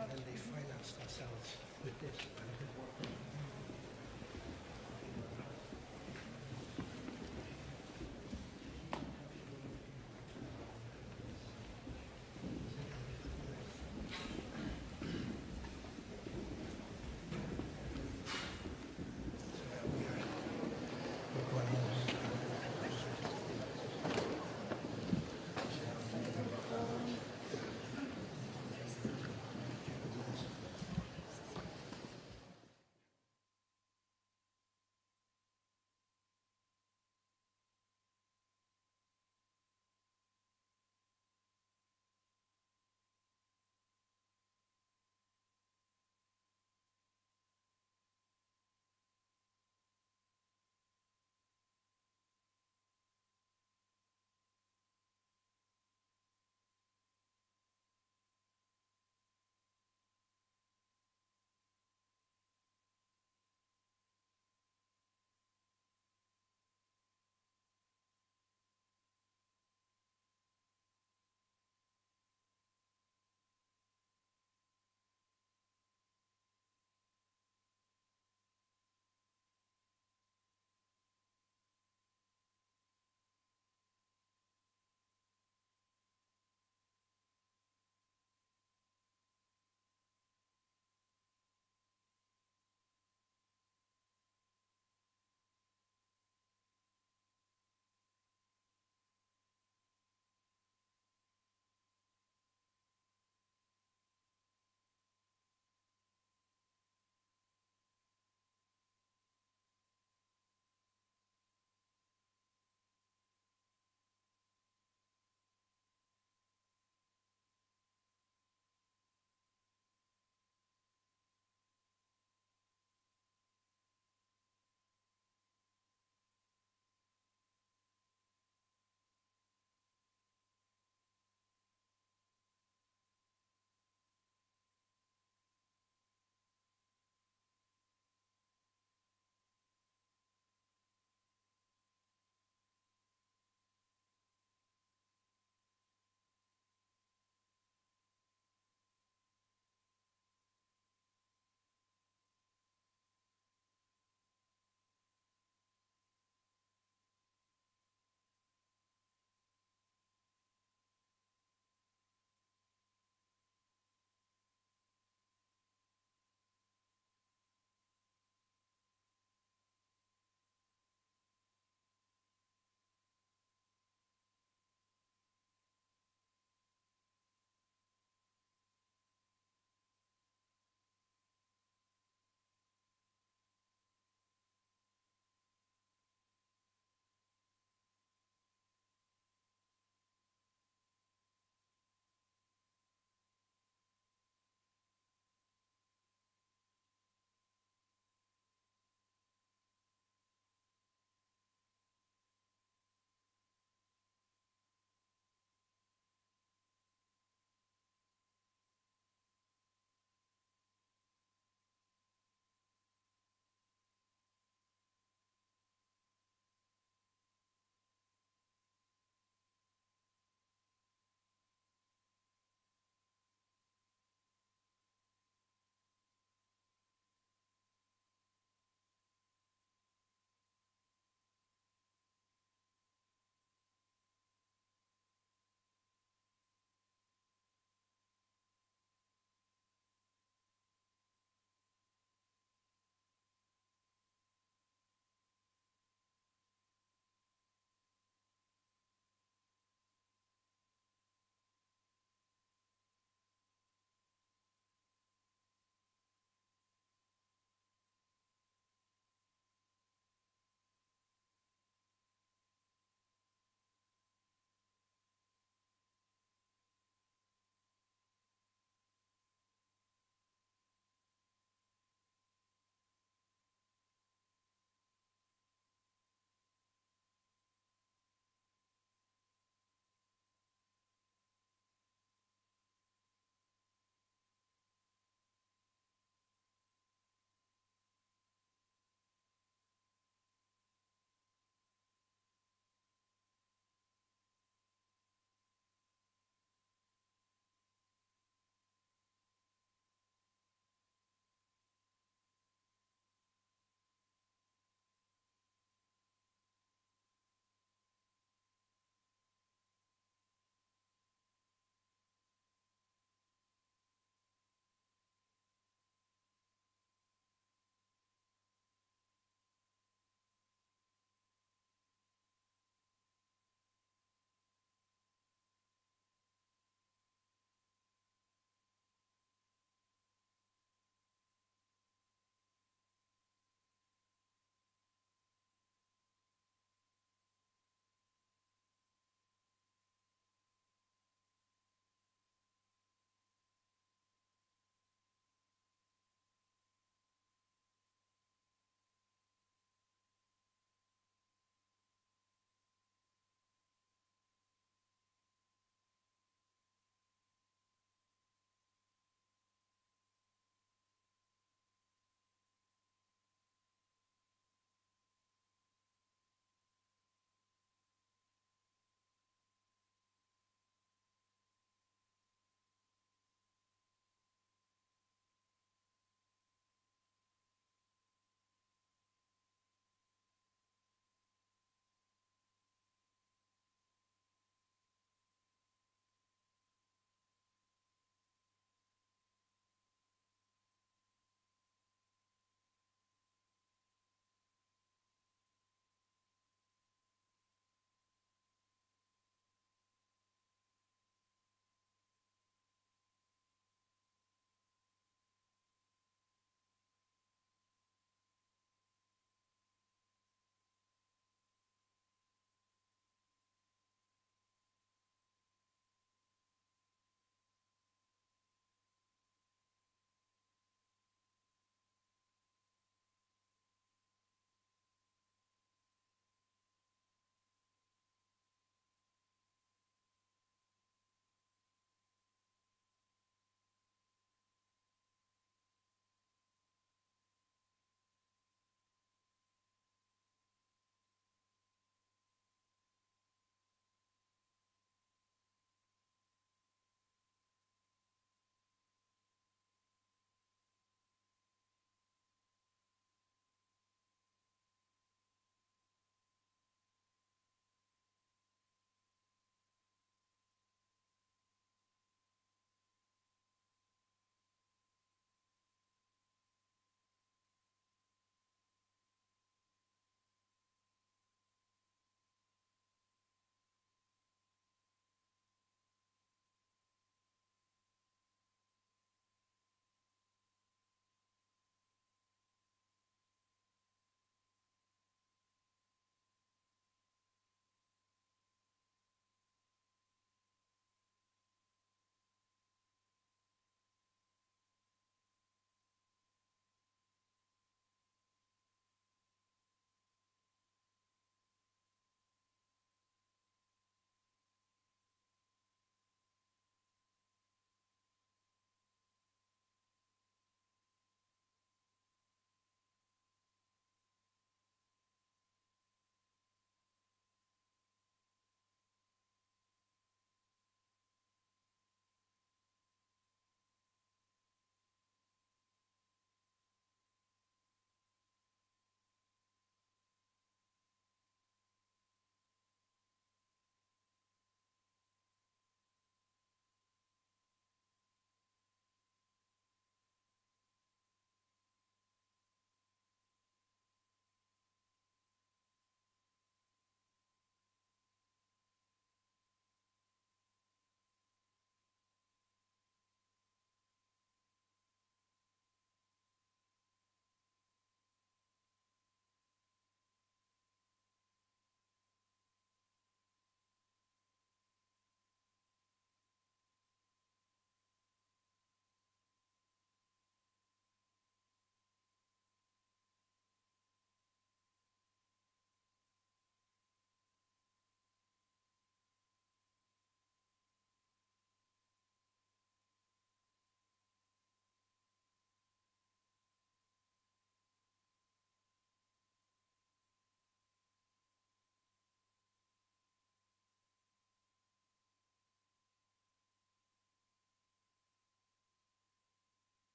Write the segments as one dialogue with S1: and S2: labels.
S1: and then they financed themselves with this.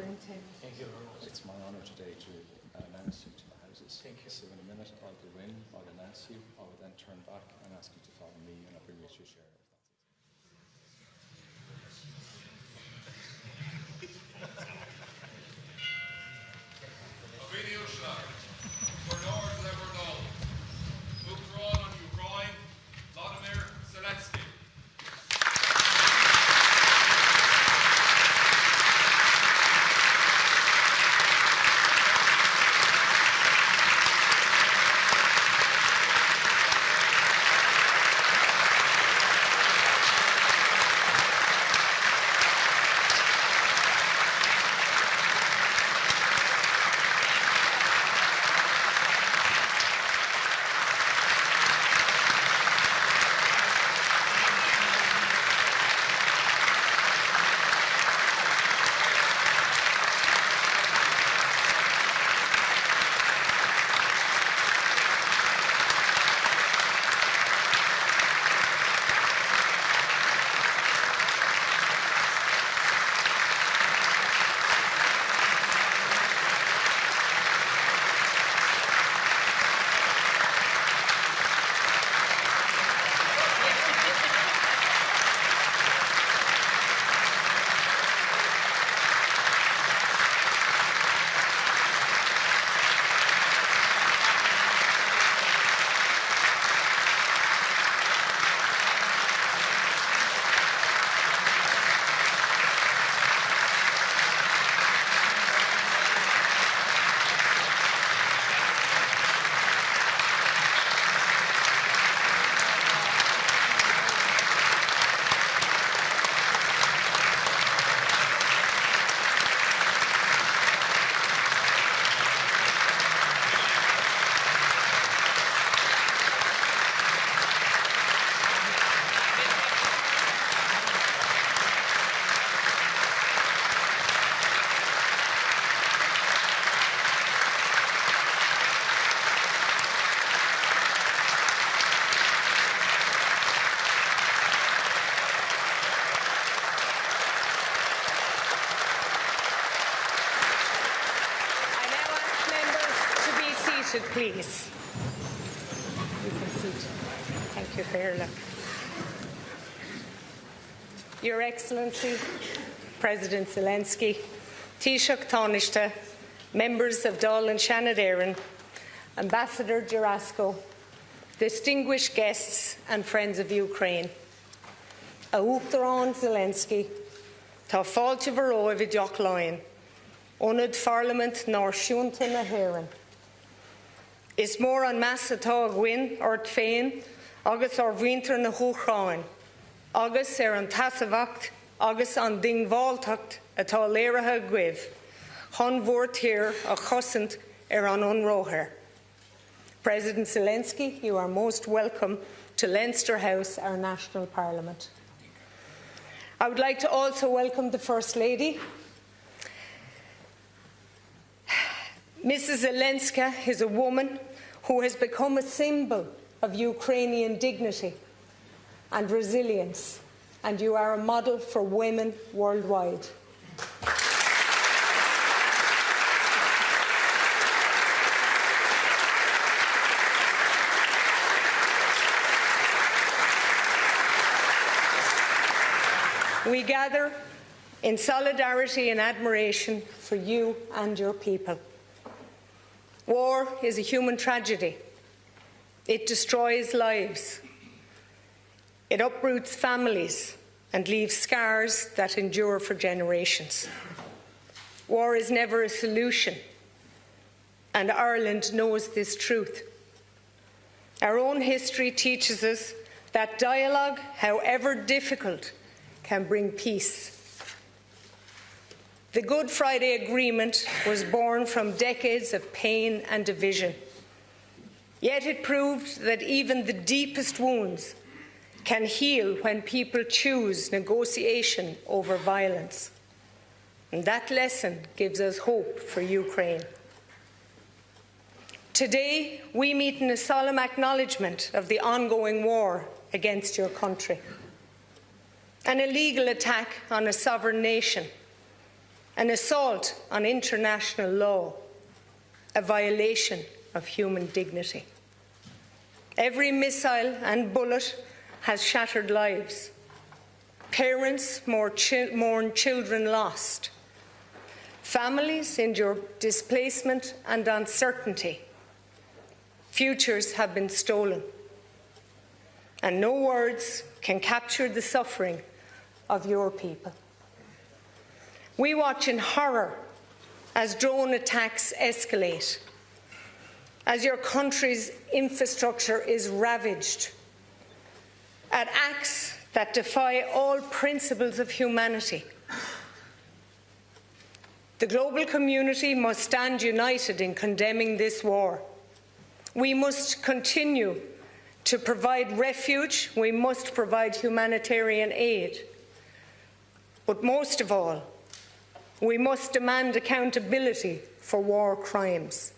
S2: superintendent.
S3: Thank you very much.
S4: It's my honour today to announce you to the Houses.
S3: Thank you.
S4: So in a minute I'll go in, I'll announce you, I will then turn back and ask you to follow me and I'll bring you to your chair.
S2: Please. You can sit. Thank you, Fairla. Your Excellency, President Zelensky, Taoiseach Taoiseach, members of Dáil and Shannon, Ambassador Jurasco, distinguished guests and friends of Ukraine. A Uachtarán Zelensky, tá fáilte bharó a bhí Loin, Onad Parliament nor Siúnta na Héireann. Is mór an meas atá a gcuin ort féin agus ar bhuintear na húchráin, agus an tasamhacht agus an dingmháilteacht atá léirithe guibh, chun mhór tír a chosint an unróthair. President Zelensky, you are most welcome to Leinster House, our national parliament. I would like to also welcome the First Lady. Mrs. Zelenska is a woman who has become a symbol of Ukrainian dignity and resilience, and you are a model for women worldwide. We gather in solidarity and admiration for you and your people. War is a human tragedy. It destroys lives. It uproots families and leaves scars that endure for generations. War is never a solution, and Ireland knows this truth. Our own history teaches us that dialogue, however difficult, can bring peace. The Good Friday Agreement was born from decades of pain and division. Yet it proved that even the deepest wounds can heal when people choose negotiation over violence. And that lesson gives us hope for Ukraine. Today, we meet in a solemn acknowledgement of the ongoing war against your country, an illegal attack on a sovereign nation, an assault on international law, a violation of human dignity. Every missile and bullet has shattered lives. Parents mourn children lost. Families endure displacement and uncertainty. Futures have been stolen. And no words can capture the suffering of your people. We watch in horror as drone attacks escalate, as your country's infrastructure is ravaged, at acts that defy all principles of humanity. The global community must stand united in condemning this war. We must continue to provide refuge. We must provide humanitarian aid. But most of all, we must demand accountability for war crimes.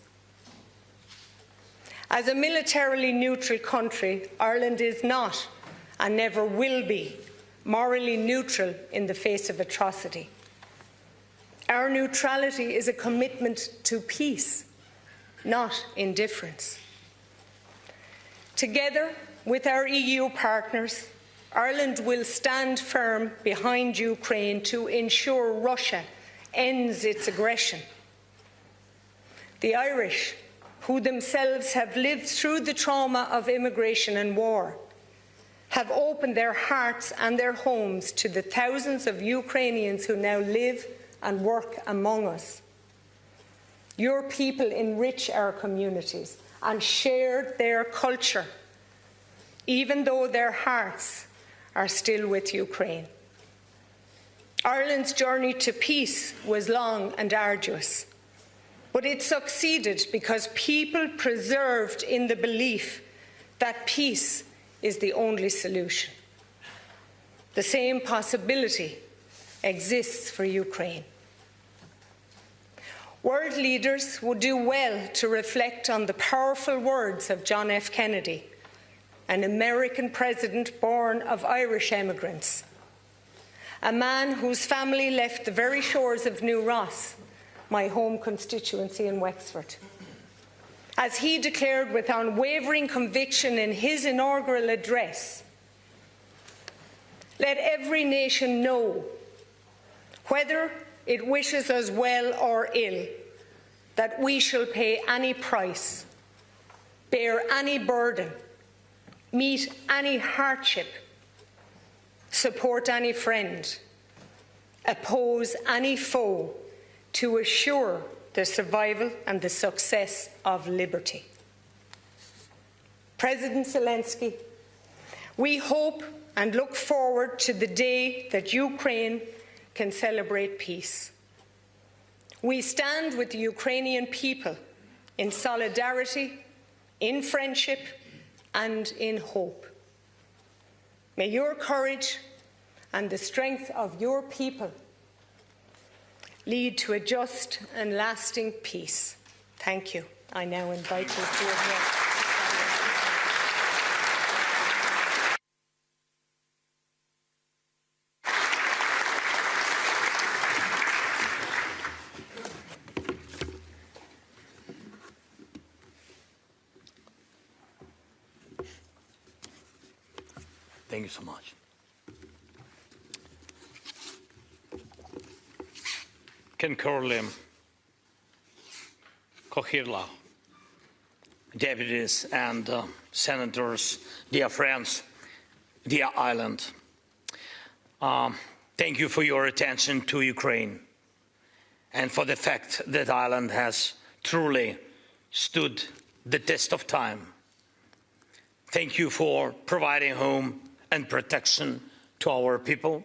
S2: As a militarily neutral country, Ireland is not and never will be morally neutral in the face of atrocity. Our neutrality is a commitment to peace, not indifference. Together with our EU partners, Ireland will stand firm behind Ukraine to ensure Russia ends its aggression. The Irish, who themselves have lived through the trauma of immigration and war, have opened their hearts and their homes to the thousands of Ukrainians who now live and work among us. Your people enrich our communities and share their culture, even though their hearts are still with Ukraine. Ireland's journey to peace was long and arduous, but it succeeded because people persevered in the belief that peace is the only solution. The same possibility exists for Ukraine. World leaders would do well to reflect on the powerful words of John F. Kennedy, an American president born of Irish emigrants, a man whose family left the very shores of New Ross, my home constituency in Wexford. As he declared with unwavering conviction in his inaugural address, "Let every nation know, whether it wishes us well or ill, that we shall pay any price, bear any burden, meet any hardship, support any friend, oppose any foe, to assure the survival and the success of liberty." President Zelensky, we hope and look forward to the day that Ukraine can celebrate peace. We stand with the Ukrainian people in solidarity, in friendship, and in hope. May your courage and the strength of your people lead to a just and lasting peace. Thank you. I now invite you to address.
S3: Thank you so much. Ken Corley, Kohirla, deputies and senators, dear friends, dear Ireland. Thank you for your attention to Ukraine and for the fact that Ireland has truly stood the test of time. Thank you for providing home and protection to our people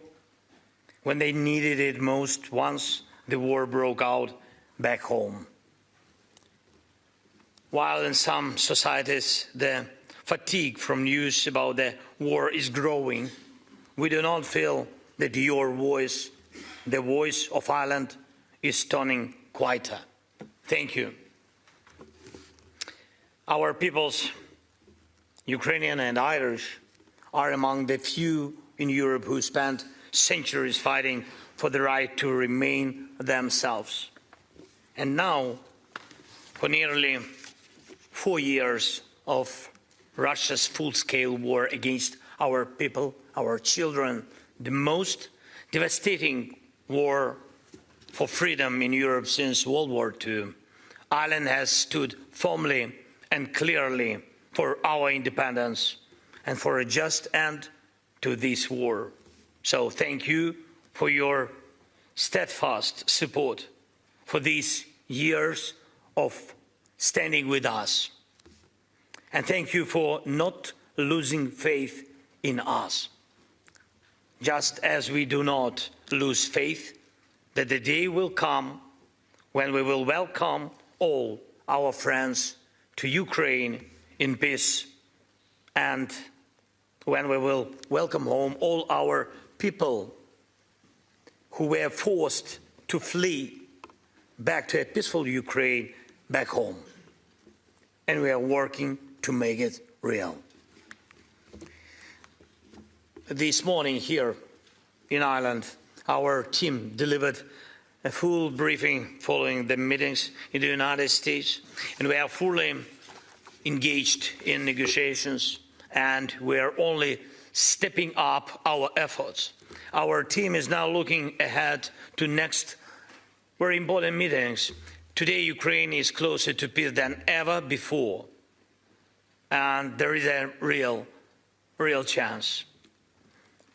S3: when they needed it most once the war broke out back home. While in some societies the fatigue from news about the war is growing, we do not feel that your voice, the voice of Ireland, is turning quieter. Thank you. Our peoples, Ukrainian and Irish, are among the few in Europe who spent centuries fighting for the right to remain themselves. And now, for nearly 4 years of Russia's full-scale war against our people, our children, the most devastating war for freedom in Europe since World War II, Ireland has stood firmly and clearly for our independence and for a just end to this war. So thank you for your steadfast support for these years of standing with us. And thank you for not losing faith in us, just as we do not lose faith that the day will come when we will welcome all our friends to Ukraine in peace, and when we will welcome home all our people who were forced to flee back to a peaceful Ukraine, back home. And we are working to make it real. This morning here in Ireland, our team delivered a full briefing following the meetings in the United States, and we are fully engaged in negotiations, and we are only stepping up our efforts. Our team is now looking ahead to next very important meetings. Today, Ukraine is closer to peace than ever before, and there is a real chance.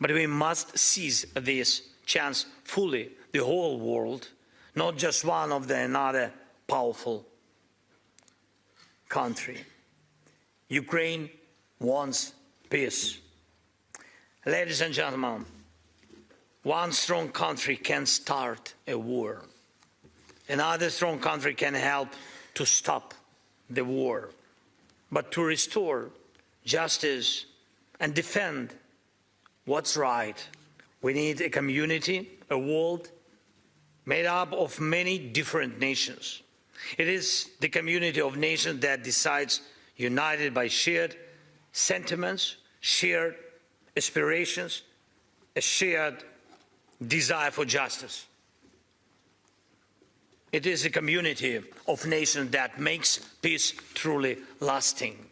S3: But we must seize this chance fully, the whole world, not just one of another powerful country. Ukraine wants peace. Ladies and gentlemen, one strong country can start a war. Another strong country can help to stop the war. But to restore justice and defend what's right, we need a community, a world made up of many different nations. It is the community of nations that decides, united by shared sentiments, shared aspirations, a shared desire for justice. It is a community of nations that makes peace truly lasting.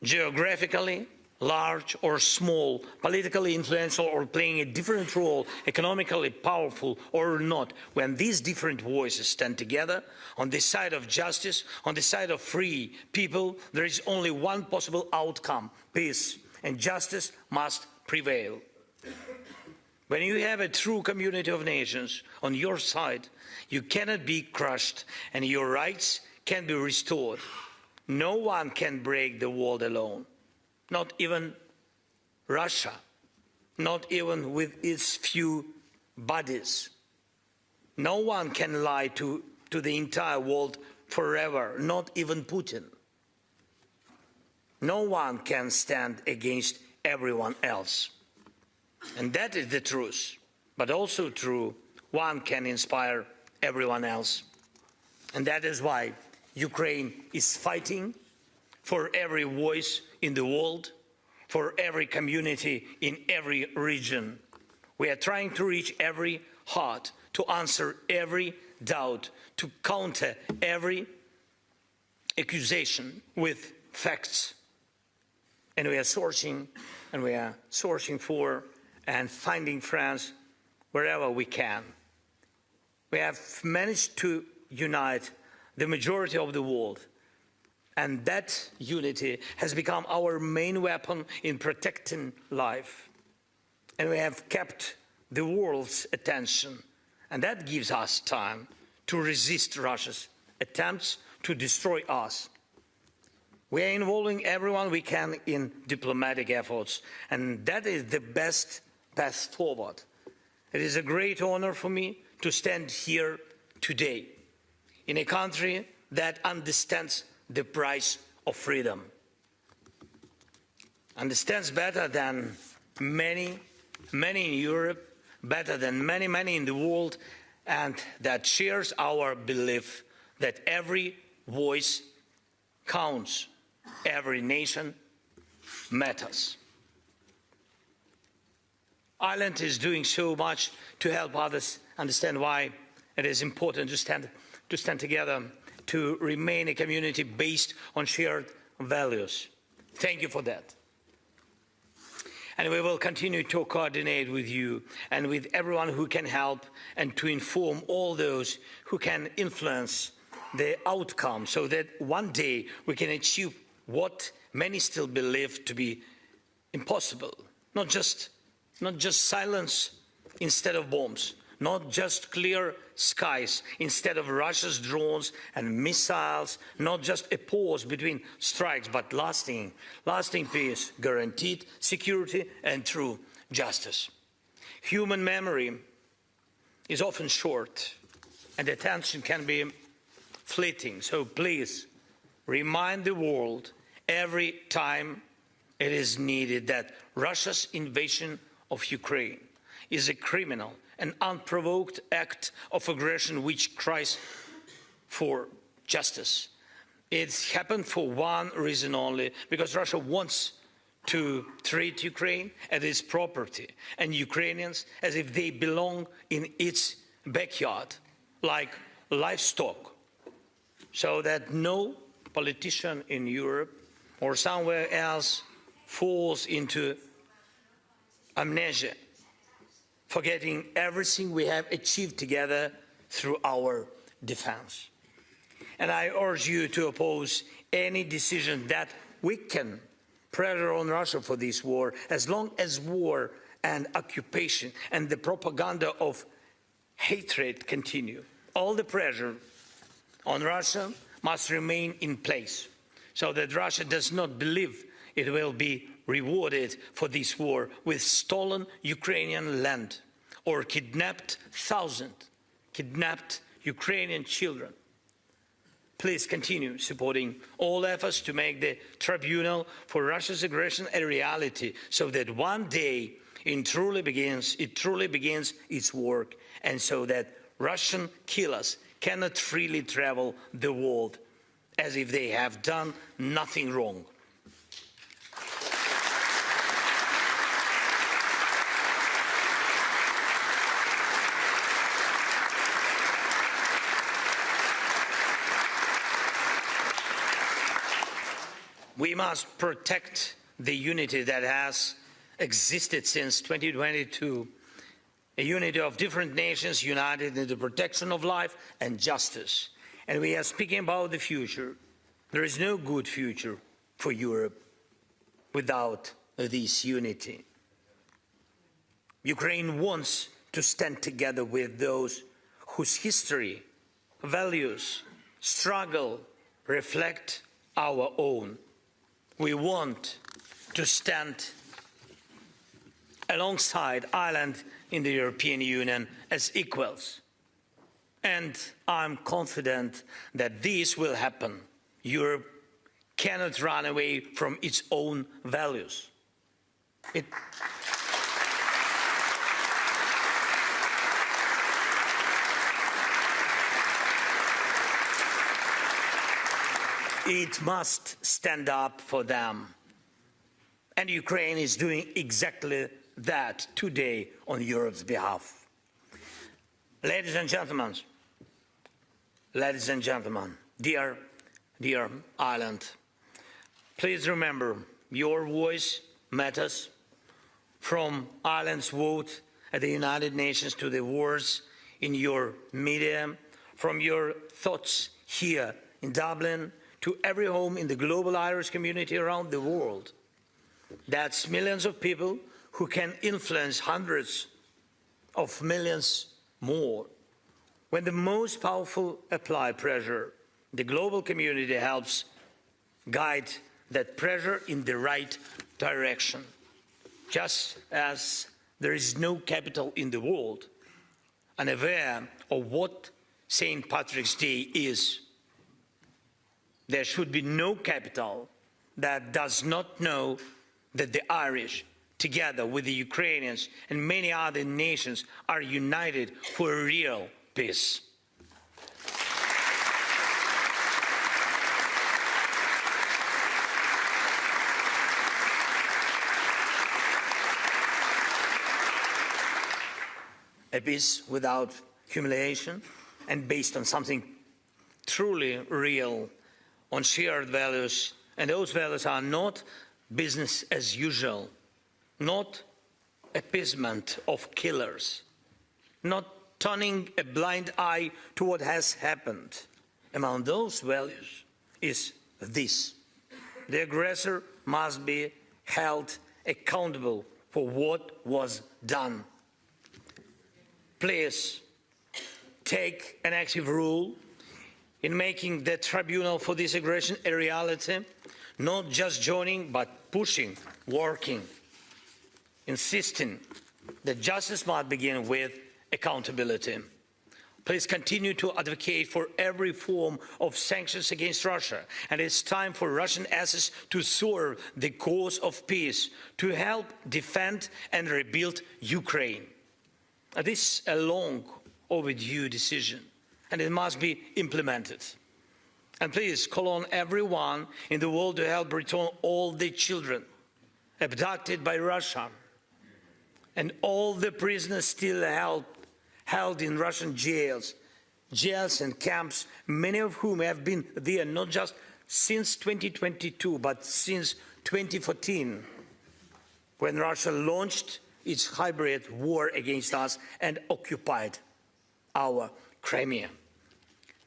S3: Geographically, large or small, politically influential or playing a different role, economically powerful or not, when these different voices stand together on the side of justice, on the side of free people, there is only one possible outcome: peace, and justice must prevail. When you have a true community of nations on your side, you cannot be crushed and your rights can be restored. No one can break the world alone. Not even Russia, not even with its few bodies. No one can lie to the entire world forever, not even Putin. No one can stand against everyone else. And that is the truth, but also true, one can inspire everyone else. And that is why Ukraine is fighting for every voice in the world, for every community in every region. We are trying to reach every heart, to answer every doubt, to counter every accusation with facts. And we are searching for and finding friends wherever we can. We have managed to unite the majority of the world, and that unity has become our main weapon in protecting life. And we have kept the world's attention, and that gives us time to resist Russia's attempts to destroy us. We are involving everyone we can in diplomatic efforts, and that is the best path forward. It is a great honor for me to stand here today in a country that understands the price of freedom, understands better than many in Europe, better than many in the world, and that shares our belief that every voice counts, every nation matters. Ireland is doing so much to help others understand why it is important to stand together, to remain a community based on shared values. Thank you for that. And we will continue to coordinate with you and with everyone who can help, and to inform all those who can influence the outcome, so that one day we can achieve what many still believe to be impossible. Not just silence instead of bombs, not just clear skies instead of Russia's drones and missiles, not just a pause between strikes, but lasting peace, guaranteed security and true justice. Human memory is often short and attention can be fleeting, so please remind the world every time it is needed that Russia's invasion of Ukraine is a criminal and unprovoked act of aggression which cries for justice. It's happened for one reason only, because Russia wants to treat Ukraine as its property and Ukrainians as if they belong in its backyard, like livestock, so that no politician in Europe or somewhere else falls into amnesia, forgetting everything we have achieved together through our defense. And I urge you to oppose any decision that weaken pressure on Russia for this war, as long as war and occupation and the propaganda of hatred continue. All the pressure on Russia must remain in place, so that Russia does not believe it will be rewarded for this war with stolen Ukrainian land or kidnapped Ukrainian children. Please continue supporting all efforts to make the tribunal for Russia's aggression a reality, so that one day it truly begins its work, and so that Russian killers cannot freely travel the world as if they have done nothing wrong. We must protect the unity that has existed since 2022, a unity of different nations united in the protection of life and justice. And we are speaking about the future. There is no good future for Europe without this unity. Ukraine wants to stand together with those whose history, values, struggle reflect our own. We want to stand alongside Ireland in the European Union as equals. And I'm confident that this will happen. Europe cannot run away from its own values. It must stand up for them. And Ukraine is doing exactly that today on Europe's behalf. Ladies and gentlemen, dear Ireland, please remember your voice matters. From Ireland's vote at the United Nations to the words in your media, from your thoughts here in Dublin to every home in the global Irish community around the world. That's millions of people who can influence hundreds of millions more. When the most powerful apply pressure, the global community helps guide that pressure in the right direction. Just as there is no capital in the world unaware of what St. Patrick's Day is, there should be no capital that does not know that the Irish, together with the Ukrainians and many other nations, are united for a real peace. a peace without humiliation and based on something truly real, on shared values. And those values are not business as usual, not appeasement of killers, not turning a blind eye to what has happened. Among those values is this: the aggressor must be held accountable for what was done. Please take an active role in making the tribunal for this aggression a reality, not just joining but pushing, working, insisting that justice must begin with accountability. Please continue to advocate for every form of sanctions against Russia, and it's time for Russian assets to serve the cause of peace, to help defend and rebuild Ukraine. This is a long overdue decision, and it must be implemented. And please call on everyone in the world to help return all the children abducted by Russia and all the prisoners still held in Russian jails and camps, many of whom have been there not just since 2022, but since 2014, when Russia launched its hybrid war against us and occupied our Crimea.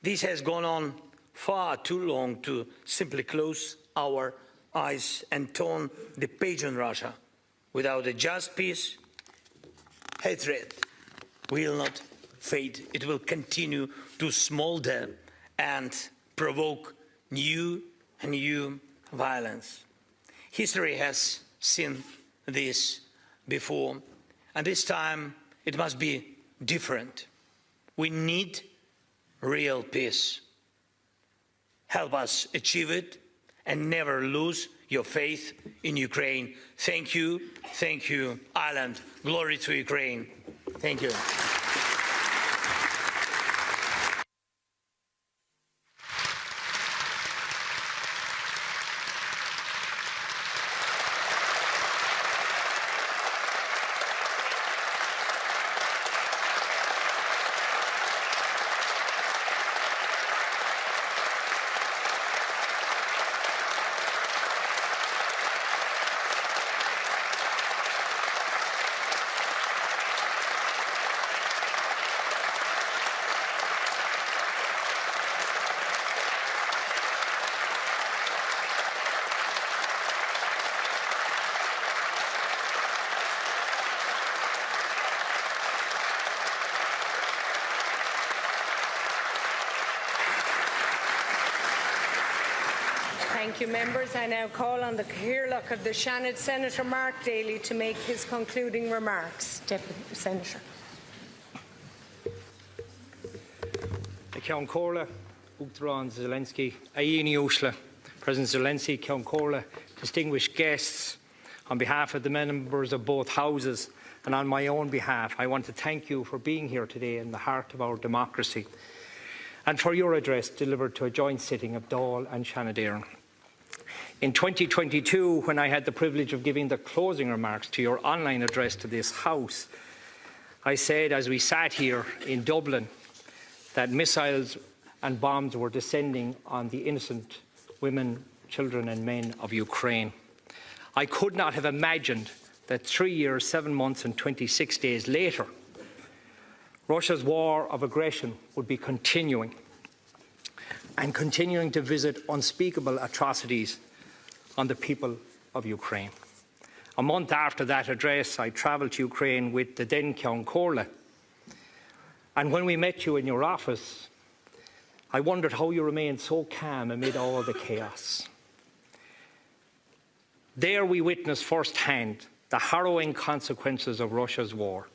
S3: This has gone on far too long to simply close our eyes and turn the page on Russia. Without a just peace, hatred will not fade. It will continue to smolder and provoke new and new violence. History has seen this before, and this time it must be different. We need real peace. Help us achieve it and never lose your faith in Ukraine. Thank you, Ireland. Glory to Ukraine. Thank you.
S2: Thank you, members. I now call on the Cathaoirleach of the Shannon, Senator Mark Daly, to make his concluding remarks. Deputy Senator.
S5: Ceann Comhairle, Uachtarán Zelensky, Aíní Uasla, President Zelensky, Ceann Comhairle, distinguished guests, on behalf of the members of both houses and on my own behalf, I want to thank you for being here today in the heart of our democracy and for your address delivered to a joint sitting of Dáil and Shannon. In 2022, when I had the privilege of giving the closing remarks to your online address to this House, I said as we sat here in Dublin that missiles and bombs were descending on the innocent women, children and men of Ukraine. I could not have imagined that 3 years, 7 months and 26 days later, Russia's war of aggression would be continuing and continuing to visit unspeakable atrocities on the people of Ukraine. A month after that address, I travelled to Ukraine with the then Ceann Comhairle. And when we met you in your office, I wondered how you remained so calm amid all the chaos. There we witnessed firsthand the harrowing consequences of Russia's war.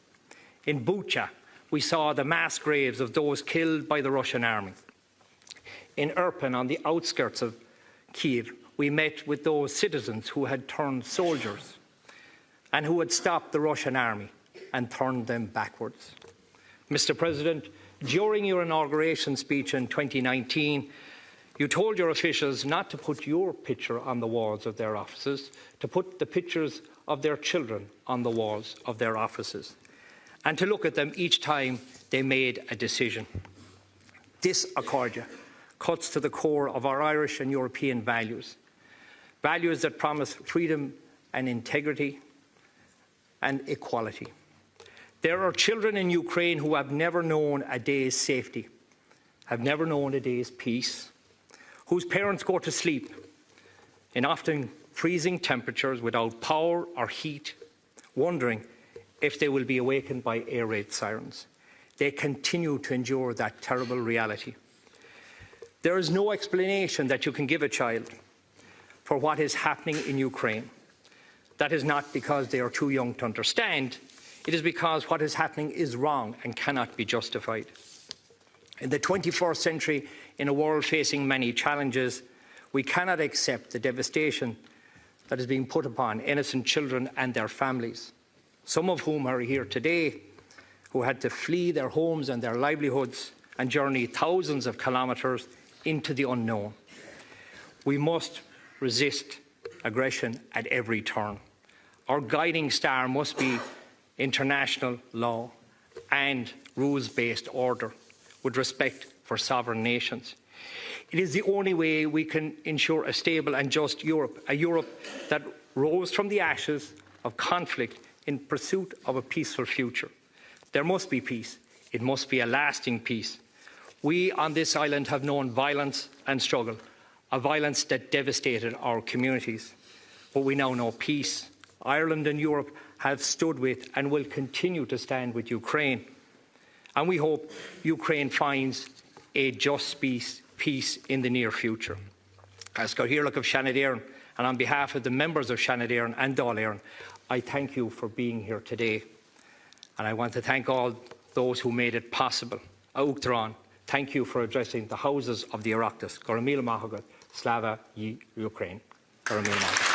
S5: In Bucha, we saw the mass graves of those killed by the Russian army. In Irpin, on the outskirts of Kyiv, we met with those citizens who had turned soldiers and who had stopped the Russian army and turned them backwards. Mr. President, during your inauguration speech in 2019, you told your officials not to put your picture on the walls of their offices, to put the pictures of their children on the walls of their offices. and to look at them each time they made a decision. This Accordia cuts to the core of our Irish and European values, values that promise freedom and integrity and equality. There are children in Ukraine who have never known a day's safety, have never known a day's peace, whose parents go to sleep in often freezing temperatures without power or heat, wondering if they will be awakened by air raid sirens. They continue to endure that terrible reality. There is no explanation that you can give a child for what is happening in Ukraine. That is not because they are too young to understand. It is because what is happening is wrong and cannot be justified. In the 21st century, in a world facing many challenges, we cannot accept the devastation that is being put upon innocent children and their families, some of whom are here today, who had to flee their homes and their livelihoods and journey thousands of kilometres into the unknown. We must resist aggression at every turn. Our guiding star must be international law and rules-based order with respect for sovereign nations. It is the only way we can ensure a stable and just Europe, a Europe that rose from the ashes of conflict in pursuit of a peaceful future. There must be peace. It must be a lasting peace. We on this island have known violence and struggle, a violence that devastated our communities. But we now know peace. Ireland and Europe have stood with and will continue to stand with Ukraine. And we hope Ukraine finds a just peace in the near future. As Cathaoirleach of Shannon and on behalf of the members of Shannon and Dáil, I thank you for being here today. And I want to thank all those who made it possible. Uachtarán, thank you for addressing the houses of the Oireachtas. Goramila Mahagat, Slava Ukraine. Goramila Mahagat.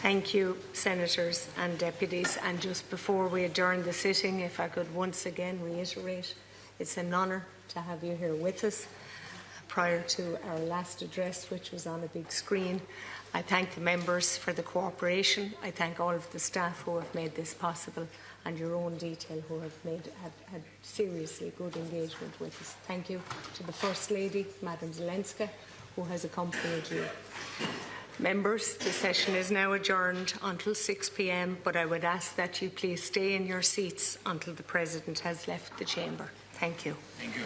S2: Thank you, Senators and Deputies. And just before we adjourn the sitting, if I could once again reiterate, it's an honour to have you here with us. Prior to our last address, which was on a big screen, I thank the members for the cooperation. I thank all of the staff who have made this possible, and your own detail who have had seriously good engagement with us. Thank you to the First Lady, Madam Zelenska, who has accompanied you. Members, the session is now adjourned until 6 p.m, but I would ask that you please stay in your seats until the President has left the chamber. Thank you.
S3: Thank you.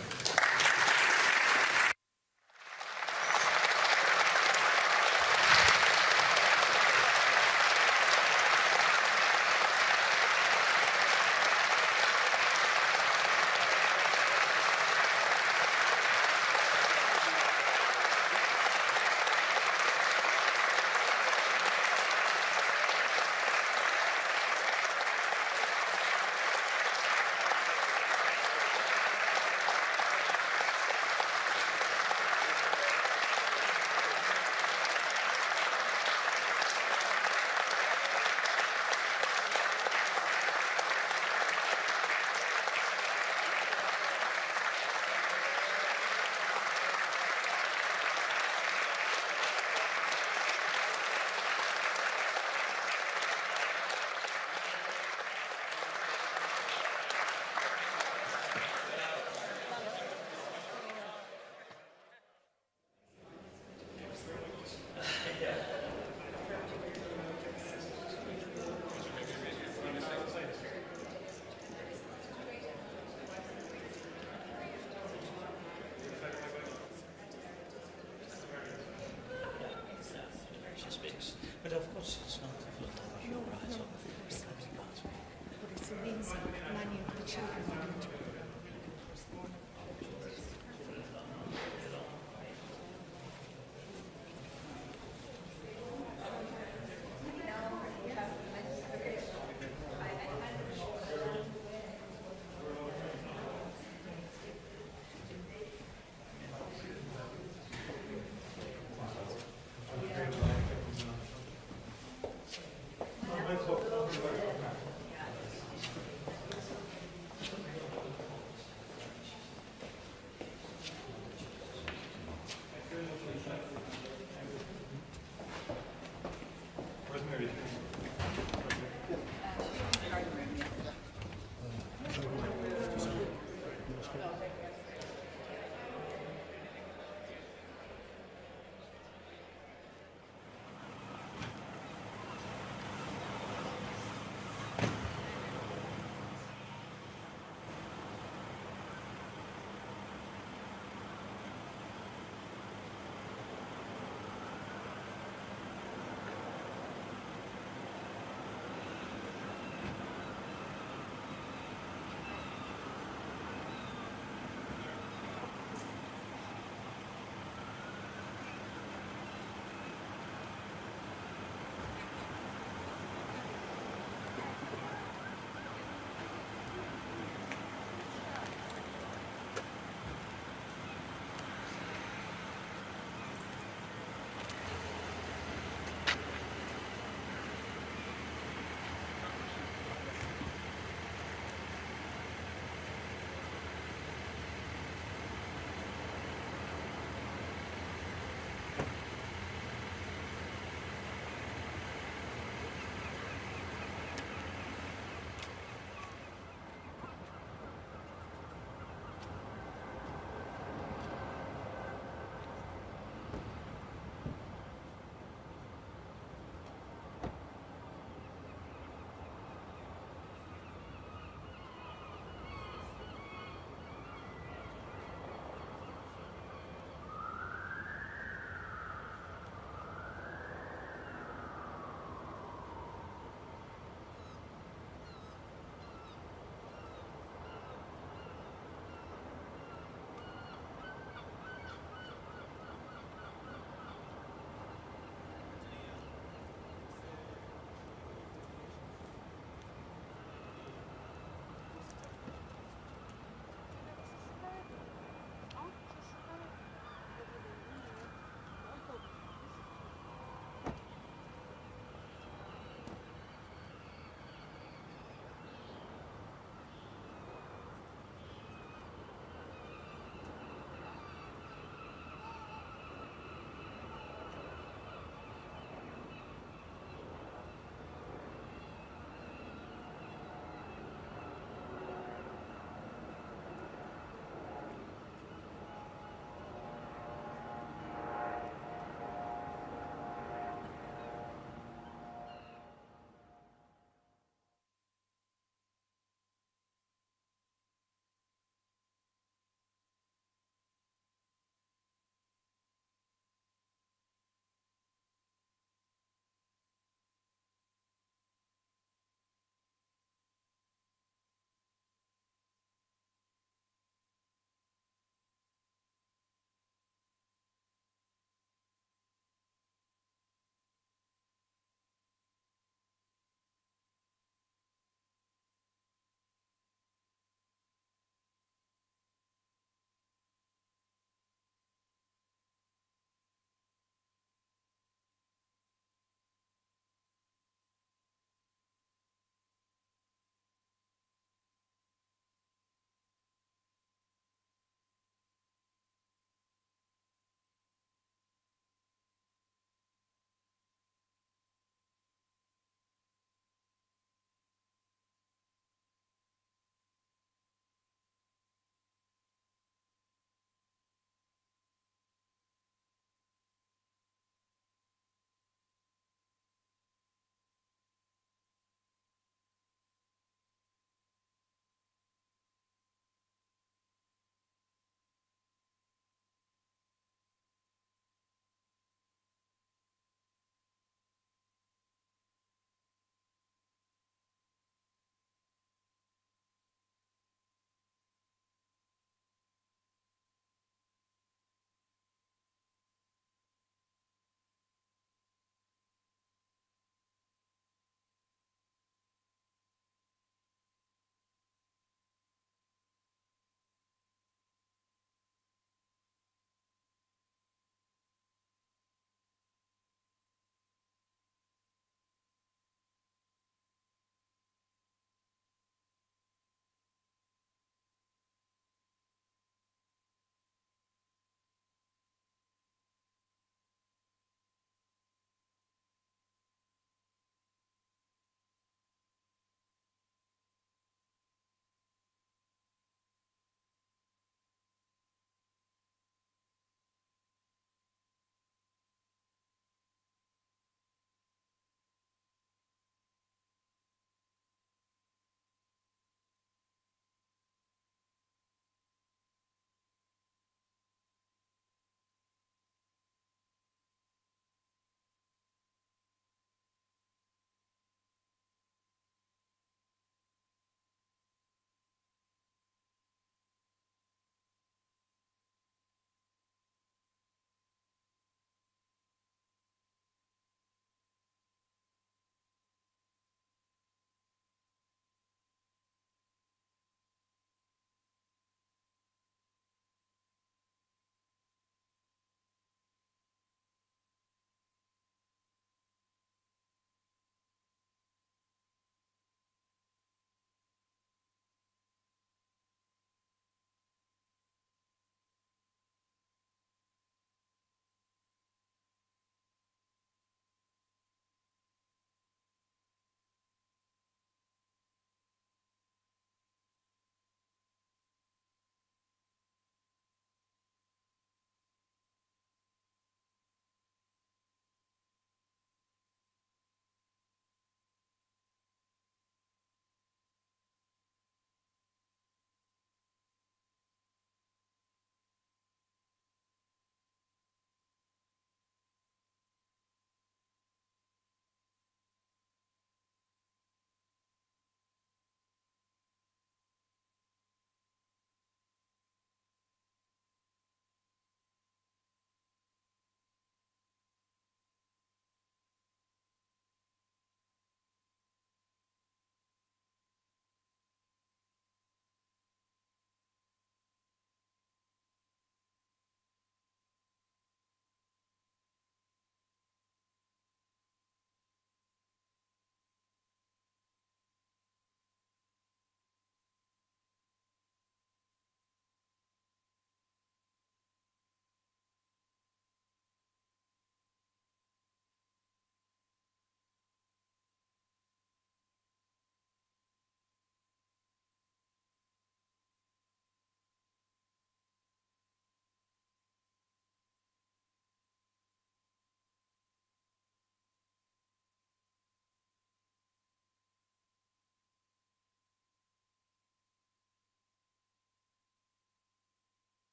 S3: But of course it's not the fault of your eyes.
S2: But it's amazing. Many of the children